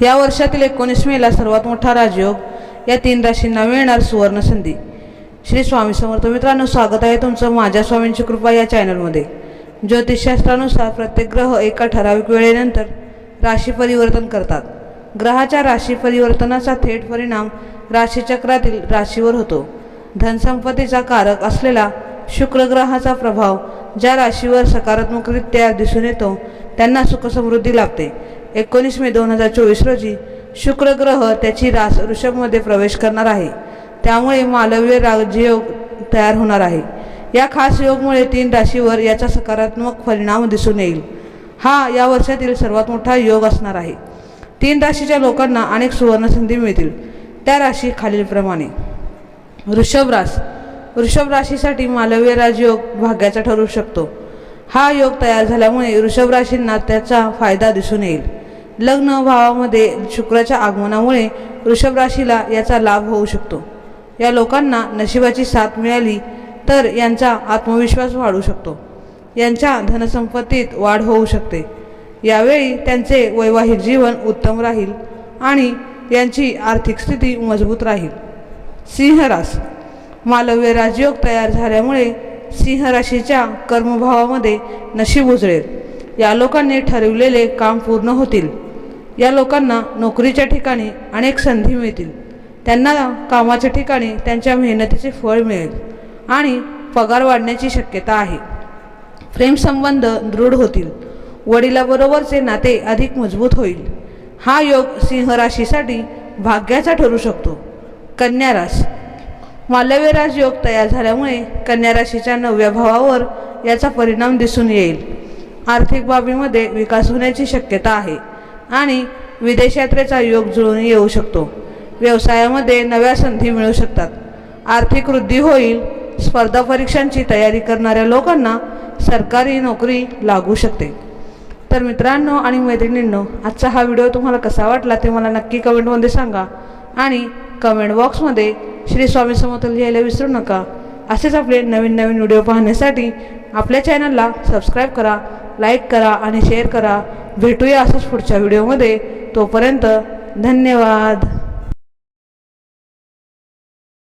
या वर्षातील 19 मेला सर्वात मोठा राजयोग या 3 राशींना मिळणार सुवर्ण संधी। श्री स्वामी समर्थ मित्रांनो, स्वागत आहे तुमचं माझ्या स्वामींची कृपा या चॅनलमध्ये। ज्योतिषशास्त्रानुसार प्रत्येक ग्रह एका ठराविक वेळेनंतर राशी परिवर्तन करतात। ग्रहाच्या राशी परिवर्तनाचा थेट परिणाम राशीचक्रातील राशीवर होतो। धनसंपत्तीचा कारक असलेला शुक्र ग्रहाचा प्रभाव ज्या राशीवर सकारात्मकरित्या दिसून येतो त्यांना सुखसमृद्धी लाभते। 19 मे 2024 रोजी शुक्र ग्रह त्याची रास वृषभमध्ये प्रवेश करणार आहे, त्यामुळे मालव्य राजयोग तयार होणार आहे। या खास योगमुळे 3 राशीवर याचा सकारात्मक परिणाम दिसून येईल। हा या वर्षातील सर्वात मोठा योग असणार आहे। 3 राशीच्या लोकांना अनेक सुवर्ण संधी मिळतील। त्या राशी खालीलप्रमाणे: वृषभ रास। वृषभ राशीसाठी मालव्य राजयोग भाग्याचा ठरू शकतो। हा योग तयार झाल्यामुळे वृषभ राशींना त्याचा फायदा दिसून येईल। लग्न भावामध्ये शुक्राच्या आगमनामुळे वृषभ राशीला याचा लाभ होऊ शकतो। या लोकांना नशिबाची साथ मिळाली तर यांचा आत्मविश्वास वाढू शकतो। यांच्या धनसंपत्तीत वाढ होऊ शकते। यावेळी त्यांचे वैवाहिक जीवन उत्तम राहील आणि यांची आर्थिक स्थिती मजबूत राहील। सिंह रास। मालव्य राजयोग तयार झाल्यामुळे सिंह राशीच्या कर्मभावामध्ये नशीब उजळेल। या लोकांनी ठरविलेले काम पूर्ण होतील। या लोकांना नोकरीच्या ठिकाणी अनेक संधी मिळतील। त्यांना कामाच्या ठिकाणी त्यांच्या मेहनतीचे फळ मिळेल आणि पगार वाढण्याची शक्यता आहे। प्रेमसंबंध दृढ होतील। वडिलांबरोबरचे नाते अधिक मजबूत होईल। हा योग सिंह राशीसाठी भाग्याचा ठरू शकतो। कन्या रास। मालव्य राजयोग तयार झाल्यामुळे कन्या राशीच्या 9व्या भावावर याचा परिणाम दिसून येईल। आर्थिक बाबीमध्ये विकास होण्याची शक्यता आहे आणि विदेश यात्रेचा योग जुळून येऊ शकतो। व्यवसायामध्ये नव्या संधी मिळू शकतात। आर्थिक वृद्धी होईल। स्पर्धा परीक्षांची तयारी करणाऱ्या लोकांना सरकारी नोकरी लागू शकते। तर मित्रांनो आणि मैत्रिणींनो, आजचा हा व्हिडिओ तुम्हाला कसा वाटला ते मला नक्की कमेंटमध्ये सांगा आणि कमेंट बॉक्समध्ये श्री स्वामी समर्थ लिहायला विसरू नका। असेच आपले नवीन व्हिडिओ पाहण्यासाठी आपल्या चॅनलला सबस्क्राईब करा, लाईक करा आणि शेअर करा। भेटूया असंच पुढच्या व्हिडिओमध्ये। तोपर्यंत धन्यवाद।